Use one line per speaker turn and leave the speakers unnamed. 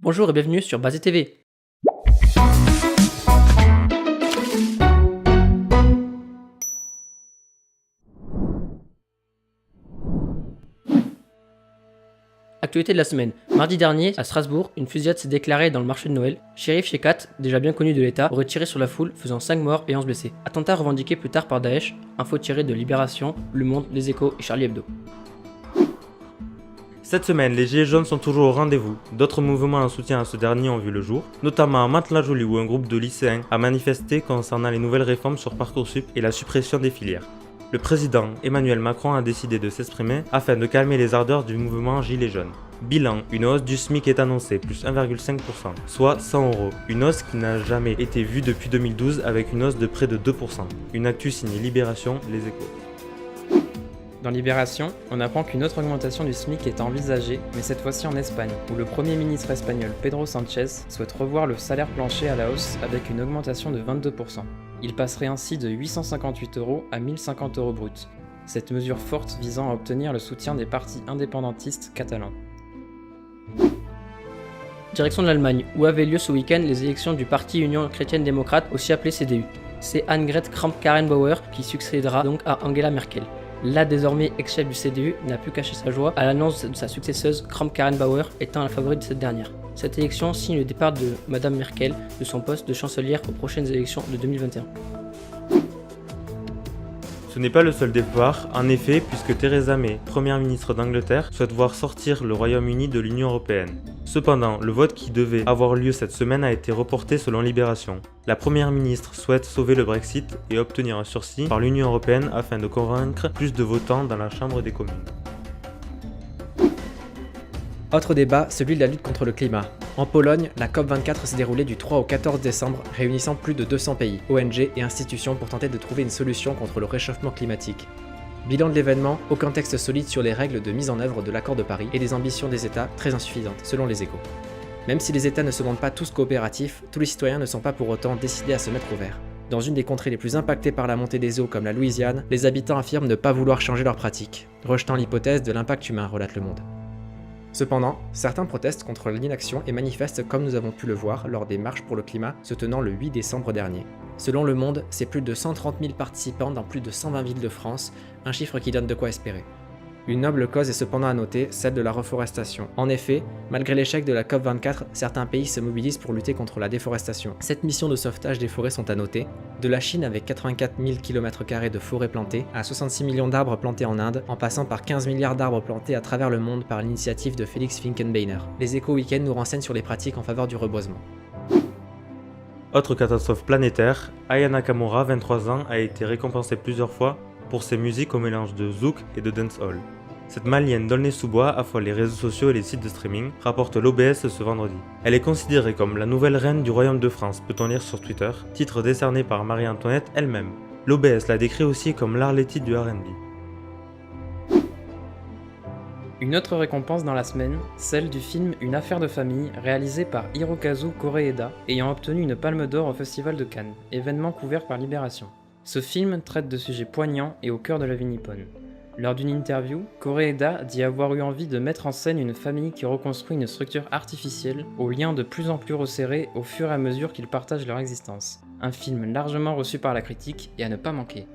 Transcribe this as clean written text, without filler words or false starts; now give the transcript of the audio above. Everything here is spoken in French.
Bonjour et bienvenue sur Basé TV. Actualité de la semaine. Mardi dernier, à Strasbourg, une fusillade s'est déclarée dans le marché de Noël. Shérif Shekat, déjà bien connu de l'État, aurait tiré sur la foule, faisant 5 morts et 11 blessés. Attentat revendiqué plus tard par Daesh, info tirée de Libération, Le Monde, Les Échos et Charlie Hebdo.
Cette semaine, les Gilets jaunes sont toujours au rendez-vous. D'autres mouvements en soutien à ce dernier ont vu le jour, notamment à Mantes-la-Jolie où un groupe de lycéens a manifesté concernant les nouvelles réformes sur Parcoursup et la suppression des filières. Le président Emmanuel Macron a décidé de s'exprimer afin de calmer les ardeurs du mouvement Gilets jaunes. Bilan, une hausse du SMIC est annoncée, plus 1,5%, soit 100 €. Une hausse qui n'a jamais été vue depuis 2012 avec une hausse de près de 2%. Une actu signée Libération, Les Échos.
Dans Libération, on apprend qu'une autre augmentation du SMIC est envisagée, mais cette fois-ci en Espagne, où le Premier ministre espagnol Pedro Sánchez souhaite revoir le salaire plancher à la hausse avec une augmentation de 22%. Il passerait ainsi de 858 € à 1050 € brut. Cette mesure forte visant à obtenir le soutien des partis indépendantistes catalans.
Direction de l'Allemagne, où avaient lieu ce week-end les élections du parti Union chrétienne démocrate, aussi appelé CDU. C'est Annegret Kramp-Karrenbauer qui succédera donc à Angela Merkel. La désormais ex-chef du CDU n'a pu cacher sa joie à l'annonce de sa successeuse Kramp-Karrenbauer étant la favorite de cette dernière. Cette élection signe le départ de Madame Merkel de son poste de chancelière aux prochaines élections de 2021.
Ce n'est pas le seul départ, en effet, puisque Theresa May, première ministre d'Angleterre, souhaite voir sortir le Royaume-Uni de l'Union européenne. Cependant, le vote qui devait avoir lieu cette semaine a été reporté selon Libération. La première ministre souhaite sauver le Brexit et obtenir un sursis par l'Union européenne afin de convaincre plus de votants dans la Chambre des communes.
Autre débat, celui de la lutte contre le climat. En Pologne, la COP24 s'est déroulée du 3 au 14 décembre, réunissant plus de 200 pays, ONG et institutions pour tenter de trouver une solution contre le réchauffement climatique. Bilan de l'événement, aucun texte solide sur les règles de mise en œuvre de l'accord de Paris et des ambitions des États très insuffisantes, selon les Échos. Même si les États ne se montrent pas tous coopératifs, tous les citoyens ne sont pas pour autant décidés à se mettre au vert. Dans une des contrées les plus impactées par la montée des eaux comme la Louisiane, les habitants affirment ne pas vouloir changer leurs pratiques, rejetant l'hypothèse de l'impact humain, relate Le Monde. Cependant, certains protestent contre l'inaction et manifestent comme nous avons pu le voir lors des marches pour le climat se tenant le 8 décembre dernier. Selon Le Monde, c'est plus de 130 000 participants dans plus de 120 villes de France, un chiffre qui donne de quoi espérer. Une noble cause est cependant à noter, celle de la reforestation. En effet, malgré l'échec de la COP24, certains pays se mobilisent pour lutter contre la déforestation. Cette mission de sauvetage des forêts sont à noter, de la Chine avec 84 000 km² de forêts plantées, à 66 millions d'arbres plantés en Inde, en passant par 15 milliards d'arbres plantés à travers le monde par l'initiative de Félix Finkenbeiner. Les Échos Week-end nous renseignent sur les pratiques en faveur du reboisement.
Autre catastrophe planétaire, Aya Nakamura, 23 ans, a été récompensée plusieurs fois pour ses musiques au mélange de zouk et de dancehall. Cette malienne d'Aulnay-sous-Bois affole les réseaux sociaux et les sites de streaming, rapporte l'OBS ce vendredi. Elle est considérée comme la nouvelle reine du Royaume de France, peut-on lire sur Twitter, titre décerné par Marie-Antoinette elle-même. L'OBS la décrit aussi comme l'Arletty du R&B.
Une autre récompense dans la semaine, celle du film Une affaire de famille, réalisé par Hirokazu Koreeda, ayant obtenu une palme d'or au Festival de Cannes, événement couvert par Libération. Ce film traite de sujets poignants et au cœur de la vie nippone. Lors d'une interview, Koreeda dit avoir eu envie de mettre en scène une famille qui reconstruit une structure artificielle, aux liens de plus en plus resserrés au fur et à mesure qu'ils partagent leur existence. Un film largement reçu par la critique et à ne pas manquer.